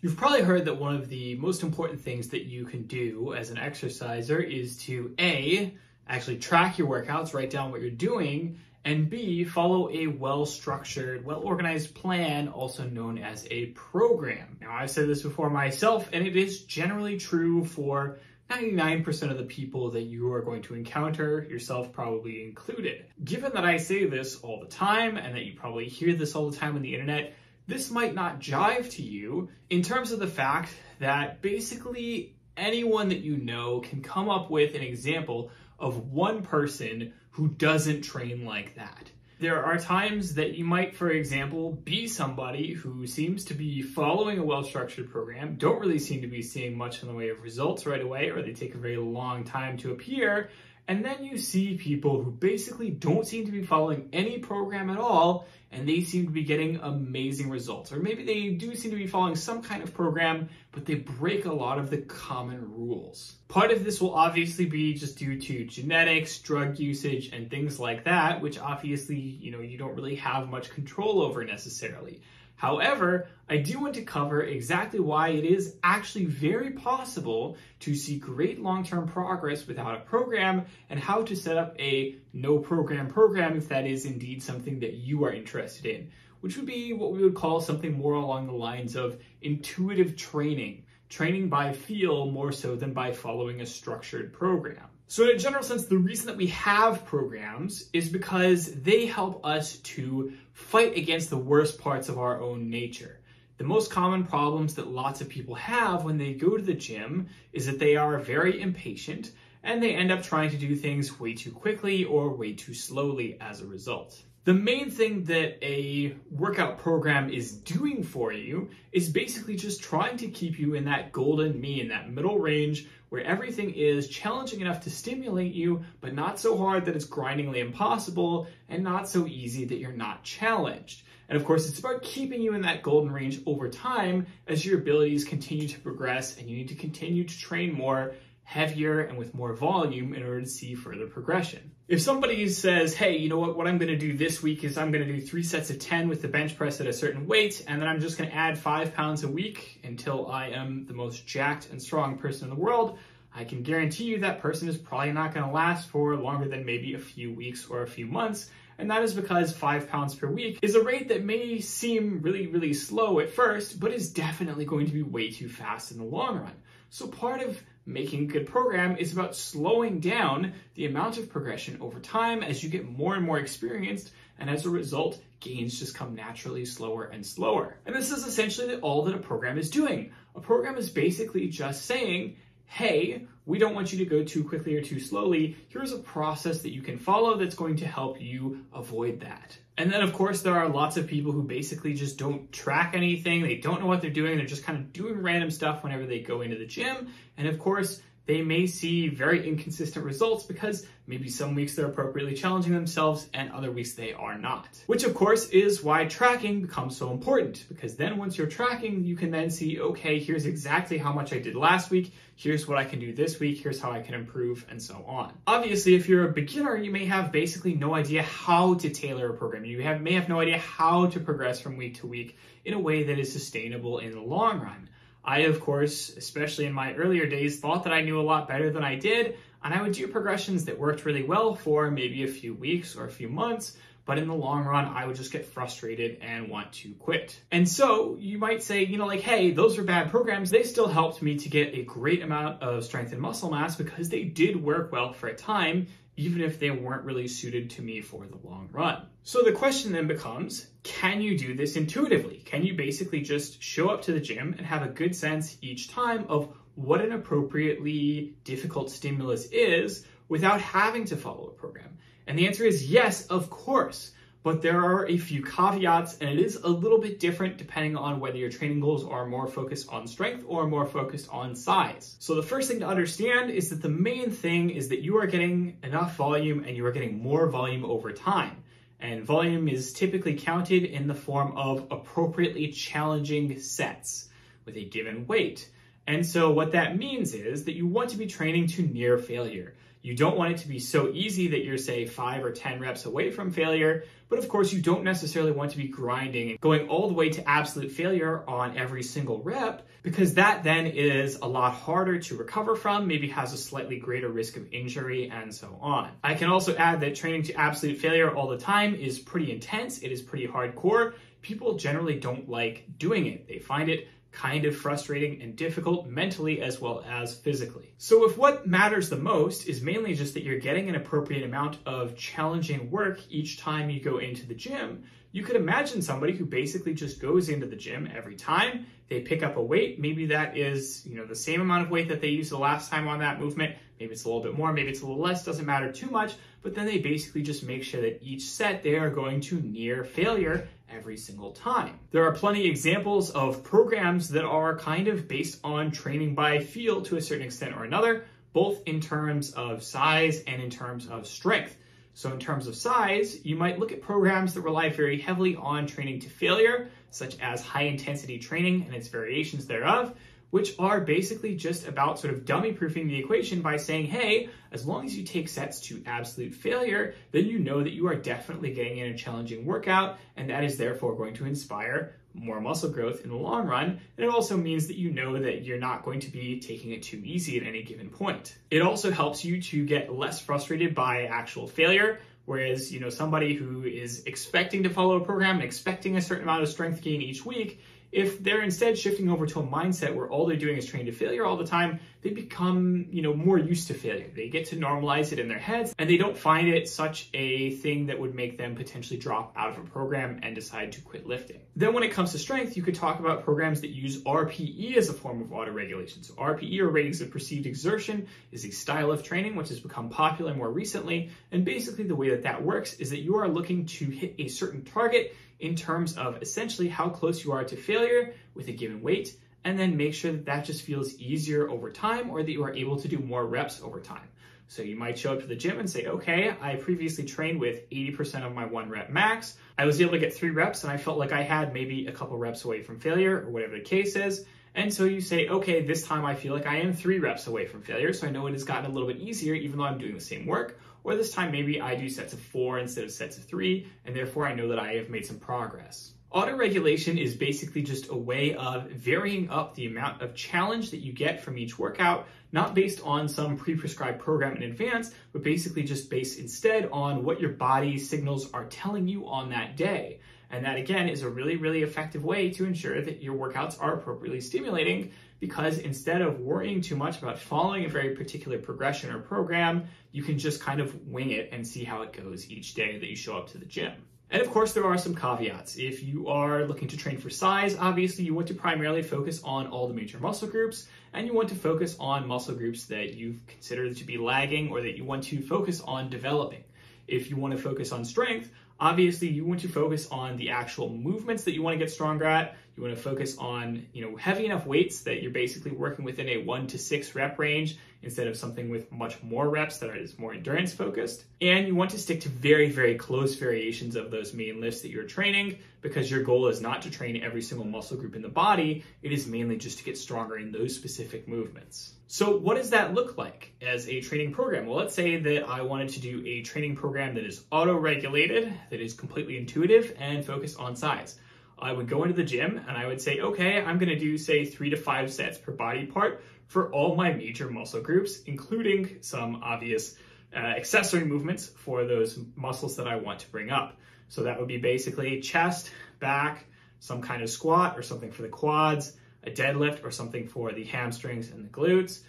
You've probably heard that one of the most important things that you can do as an exerciser is to A, actually track your workouts, write down what you're doing, and B, follow a well-structured, well-organized plan, also known as a program. Now, I've said this before myself, and it is generally true for 99% of the people that you are going to encounter, yourself probably included. Given that I say this all the time, and that you probably hear this all the time on the internet, this might not jive to you in terms of the fact that basically anyone that you know can come up with an example of one person who doesn't train like that. There are times that you might, for example, be somebody who seems to be following a well-structured program, don't really seem to be seeing much in the way of results right away, or they take a very long time to appear, and then you see people who basically don't seem to be following any program at all, and they seem to be getting amazing results. Or maybe they do seem to be following some kind of program, but they break a lot of the common rules. Part of this will obviously be just due to genetics, drug usage, and things like that, which obviously, you don't really have much control over necessarily. However, I do want to cover exactly why it is actually very possible to see great long-term progress without a program, and how to set up a no-program program if that is indeed something that you are interested in, which would be what we would call something more along the lines of intuitive training, training by feel more so than by following a structured program. So in a general sense, the reason that we have programs is because they help us to fight against the worst parts of our own nature. The most common problems that lots of people have when they go to the gym is that they are very impatient and they end up trying to do things way too quickly or way too slowly as a result. The main thing that a workout program is doing for you is basically just trying to keep you in that golden mean, that middle range where everything is challenging enough to stimulate you, but not so hard that it's grindingly impossible, and not so easy that you're not challenged. And of course, it's about keeping you in that golden range over time as your abilities continue to progress, and you need to continue to train more, heavier, and with more volume in order to see further progression. If somebody says, hey, you know what I'm going to do this week is I'm going to do 3 sets of 10 with the bench press at a certain weight, and then I'm just going to add 5 pounds a week until I am the most jacked and strong person in the world, I can guarantee you that person is probably not going to last for longer than maybe a few weeks or a few months. And that is because 5 pounds per week is a rate that may seem really, really slow at first, but is definitely going to be way too fast in the long run. So part of making a good program is about slowing down the amount of progression over time as you get more and more experienced, and as a result, gains just come naturally slower and slower. And this is essentially all that a program is doing. A program is basically just saying, hey, we don't want you to go too quickly or too slowly. Here's a process that you can follow that's going to help you avoid that. And then, of course, there are lots of people who basically just don't track anything. They don't know what they're doing. They're just kind of doing random stuff whenever they go into the gym. And of course, they may see very inconsistent results because maybe some weeks they're appropriately challenging themselves and other weeks they are not. Which of course is why tracking becomes so important, because then once you're tracking, you can then see, okay, here's exactly how much I did last week, here's what I can do this week, here's how I can improve, and so on. Obviously, if you're a beginner, you may have basically no idea how to tailor a program. You may have no idea how to progress from week to week in a way that is sustainable in the long run. I, of course, especially in my earlier days, thought that I knew a lot better than I did, and I would do progressions that worked really well for maybe a few weeks or a few months, but in the long run, I would just get frustrated and want to quit. And so you might say, hey, those were bad programs. They still helped me to get a great amount of strength and muscle mass because they did work well for a time, even if they weren't really suited to me for the long run. So the question then becomes, can you do this intuitively? Can you basically just show up to the gym and have a good sense each time of what an appropriately difficult stimulus is without having to follow a program? And the answer is yes, of course. But there are a few caveats, and it is a little bit different depending on whether your training goals are more focused on strength or more focused on size. So the first thing to understand is that the main thing is that you are getting enough volume and you are getting more volume over time. And volume is typically counted in the form of appropriately challenging sets with a given weight. And so what that means is that you want to be training to near failure. You don't want it to be so easy that you're, say, 5 or 10 reps away from failure, but of course you don't necessarily want to be grinding and going all the way to absolute failure on every single rep, because that then is a lot harder to recover from, maybe has a slightly greater risk of injury, and so on. I can also add that training to absolute failure all the time is pretty intense. It is pretty hardcore. People generally don't like doing it. They find it kind of frustrating and difficult mentally as well as physically. So if what matters the most is mainly just that you're getting an appropriate amount of challenging work each time you go into the gym, you could imagine somebody who basically just goes into the gym every time they pick up a weight. Maybe that is, the same amount of weight that they used the last time on that movement. Maybe it's a little bit more, maybe it's a little less, doesn't matter too much, but then they basically just make sure that each set they are going to near failure every single time. There are plenty of examples of programs that are kind of based on training by feel to a certain extent or another, both in terms of size and in terms of strength. So in terms of size, you might look at programs that rely very heavily on training to failure, such as high intensity training and its variations thereof, which are basically just about sort of dummy proofing the equation by saying, hey, as long as you take sets to absolute failure, then you know that you are definitely getting in a challenging workout, and that is therefore going to inspire more muscle growth in the long run. And it also means that you know that you're not going to be taking it too easy at any given point. It also helps you to get less frustrated by actual failure. Whereas, somebody who is expecting to follow a program and expecting a certain amount of strength gain each week, if they're instead shifting over to a mindset where all they're doing is train to failure all the time, they become, more used to failure. They get to normalize it in their heads, and they don't find it such a thing that would make them potentially drop out of a program and decide to quit lifting. Then when it comes to strength, you could talk about programs that use RPE as a form of autoregulation. So RPE, or ratings of perceived exertion, is a style of training which has become popular more recently. And basically the way that that works is that you are looking to hit a certain target in terms of essentially how close you are to failure with a given weight, and then make sure that that just feels easier over time, or that you are able to do more reps over time. So you might show up to the gym and say, okay, I previously trained with 80% of my 1 rep max. I was able to get 3 reps and I felt like I had maybe a couple reps away from failure, or whatever the case is. And so you say, okay, this time I feel like I am 3 reps away from failure, so I know it has gotten a little bit easier even though I'm doing the same work. Or this time maybe I do sets of 4 instead of sets of 3, and therefore I know that I have made some progress. Autoregulation is basically just a way of varying up the amount of challenge that you get from each workout, not based on some pre-prescribed program in advance, but basically just based instead on what your body signals are telling you on that day. And that, again, is a really, really effective way to ensure that your workouts are appropriately stimulating, because instead of worrying too much about following a very particular progression or program, you can just kind of wing it and see how it goes each day that you show up to the gym. And of course, there are some caveats. If you are looking to train for size, obviously you want to primarily focus on all the major muscle groups, and you want to focus on muscle groups that you've considered to be lagging or that you want to focus on developing. If you want to focus on strength, obviously you want to focus on the actual movements that you want to get stronger at. You want to focus on, heavy enough weights that you're basically working within a 1 to 6 rep range instead of something with much more reps that is more endurance focused. And you want to stick to very, very close variations of those main lifts that you're training, because your goal is not to train every single muscle group in the body. It is mainly just to get stronger in those specific movements. So what does that look like as a training program? Well, let's say that I wanted to do a training program that is auto-regulated, that is completely intuitive and focused on size. I would go into the gym and I would say, okay, I'm going to do, say, 3 to 5 sets per body part for all my major muscle groups, including some obvious accessory movements for those muscles that I want to bring up. So that would be basically chest, back, some kind of squat or something for the quads, a deadlift or something for the hamstrings and the glutes,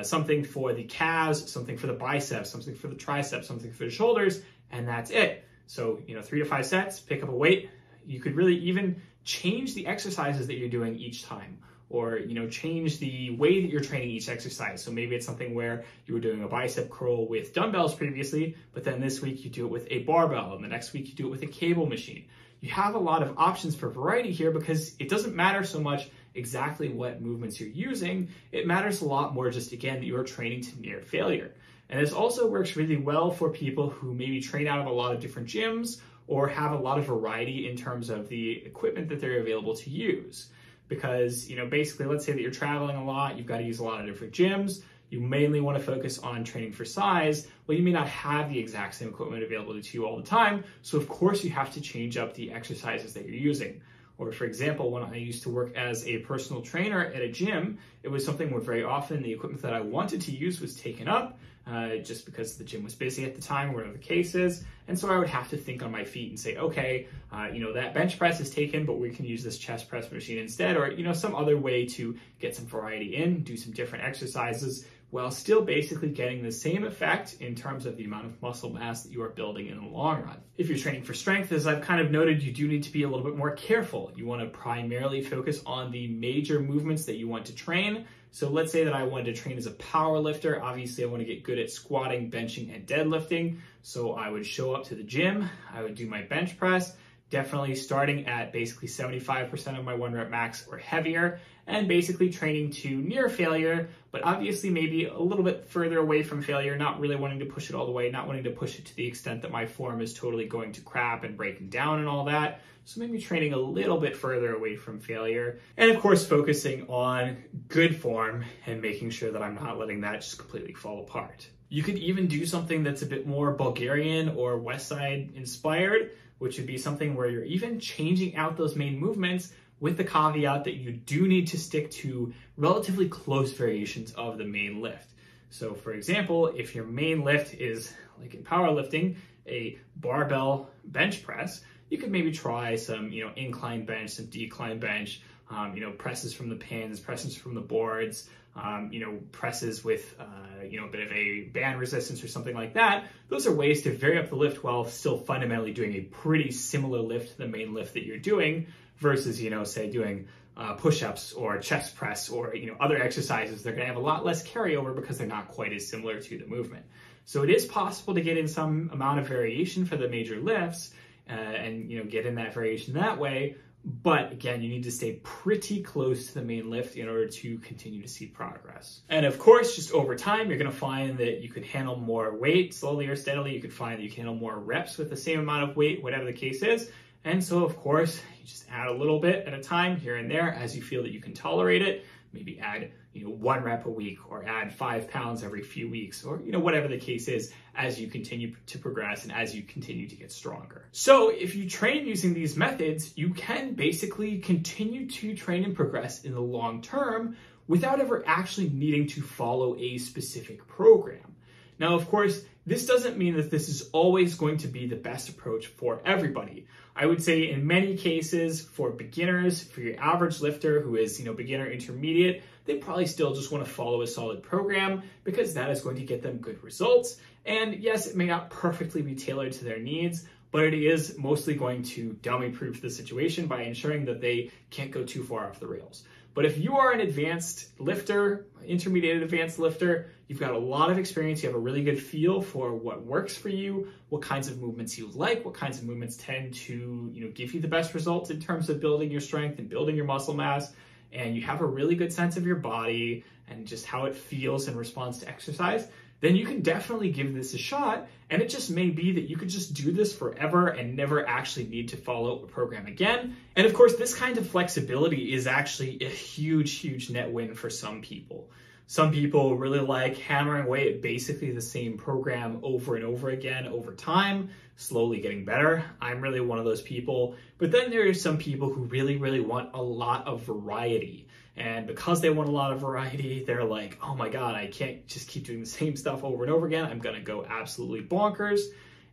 something for the calves, something for the biceps, something for the triceps, something for the shoulders, and that's it. So, 3 to 5 sets, pick up a weight. You could really even change the exercises that you're doing each time, or change the way that you're training each exercise. So maybe it's something where you were doing a bicep curl with dumbbells previously, but then this week you do it with a barbell, and the next week you do it with a cable machine. You have a lot of options for variety here, because it doesn't matter so much exactly what movements you're using. It matters a lot more just, again, that you're training to near failure. And this also works really well for people who maybe train out of a lot of different gyms, or have a lot of variety in terms of the equipment that they're available to use. Because, basically, let's say that you're traveling a lot, you've got to use a lot of different gyms. you mainly want to focus on training for size, well, you may not have the exact same equipment available to you all the time. So of course you have to change up the exercises that you're using. Or for example, when I used to work as a personal trainer at a gym, it was something where very often the equipment that I wanted to use was taken up just because the gym was busy at the time, whatever the case is. And so I would have to think on my feet and say, okay, that bench press is taken, but we can use this chest press machine instead, or, some other way to get some variety in, do some different exercises, while still basically getting the same effect in terms of the amount of muscle mass that you are building in the long run. If you're training for strength, as I've kind of noted, you do need to be a little bit more careful. You want to primarily focus on the major movements that you want to train. So let's say that I wanted to train as a power lifter. Obviously, I want to get good at squatting, benching, and deadlifting. So I would show up to the gym, I would do my bench press, definitely starting at basically 75% of my 1 rep max or heavier, and basically training to near failure, but obviously maybe a little bit further away from failure, not really wanting to push it all the way, not wanting to push it to the extent that my form is totally going to crap and breaking down and all that. So maybe training a little bit further away from failure. And of course, focusing on good form and making sure that I'm not letting that just completely fall apart. You could even do something that's a bit more Bulgarian or West Side inspired, which would be something where you're even changing out those main movements with the caveat that you do need to stick to relatively close variations of the main lift. So for example, if your main lift is, like in powerlifting, a barbell bench press, you could maybe try some, incline bench, some decline bench, presses from the pins, presses from the boards, presses with, a bit of a band resistance or something like that. Those are ways to vary up the lift while still fundamentally doing a pretty similar lift to the main lift that you're doing versus, say doing push-ups or chest press or, other exercises. They're going to have a lot less carryover because they're not quite as similar to the movement. So it is possible to get in some amount of variation for the major lifts and, get in that variation that way. But again, you need to stay pretty close to the main lift in order to continue to see progress. And of course, just over time, you're going to find that you can handle more weight slowly or steadily. You can find that you can handle more reps with the same amount of weight, whatever the case is. And so, of course, you just add a little bit at a time here and there as you feel that you can tolerate it. Maybe add 1 rep a week, or add 5 pounds every few weeks, or whatever the case is as you continue to progress and as you continue to get stronger. So if you train using these methods, you can basically continue to train and progress in the long term without ever actually needing to follow a specific program. Now, of course, this doesn't mean that this is always going to be the best approach for everybody. I would say in many cases, for beginners, for your average lifter who is, beginner intermediate, they probably still just want to follow a solid program because that is going to get them good results. And yes, it may not perfectly be tailored to their needs, but it is mostly going to dummy-proof the situation by ensuring that they can't go too far off the rails. But if you are an advanced lifter, intermediate advanced lifter, you've got a lot of experience, you have a really good feel for what works for you, what kinds of movements you like, what kinds of movements tend to, give you the best results in terms of building your strength and building your muscle mass, and you have a really good sense of your body and just how it feels in response to exercise, then you can definitely give this a shot. And it just may be that you could just do this forever and never actually need to follow a program again. And of course, this kind of flexibility is actually a huge, huge net win for some people. Some people really like hammering away at basically the same program over and over again over time, slowly getting better. I'm really one of those people. But then there are some people who really, really want a lot of variety. And because they want a lot of variety, they're like, oh my God, I can't just keep doing the same stuff over and over again. I'm gonna go absolutely bonkers.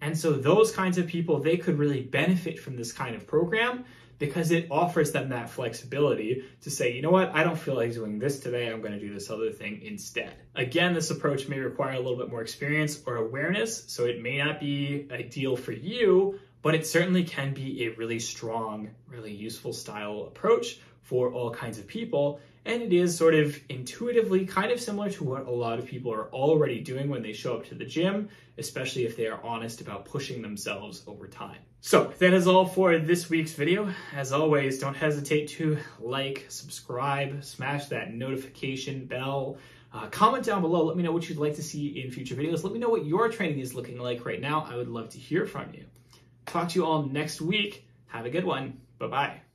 And so those kinds of people, they could really benefit from this kind of program because it offers them that flexibility to say, you know what, I don't feel like doing this today, I'm gonna do this other thing instead. Again, this approach may require a little bit more experience or awareness, so it may not be ideal for you, but it certainly can be a really strong, really useful style approach for all kinds of people. And it is sort of intuitively kind of similar to what a lot of people are already doing when they show up to the gym, especially if they are honest about pushing themselves over time. So that is all for this week's video. As always, don't hesitate to like, subscribe, smash that notification bell. Comment down below. Let me know what you'd like to see in future videos. Let me know what your training is looking like right now. I would love to hear from you. Talk to you all next week. Have a good one. Bye-bye.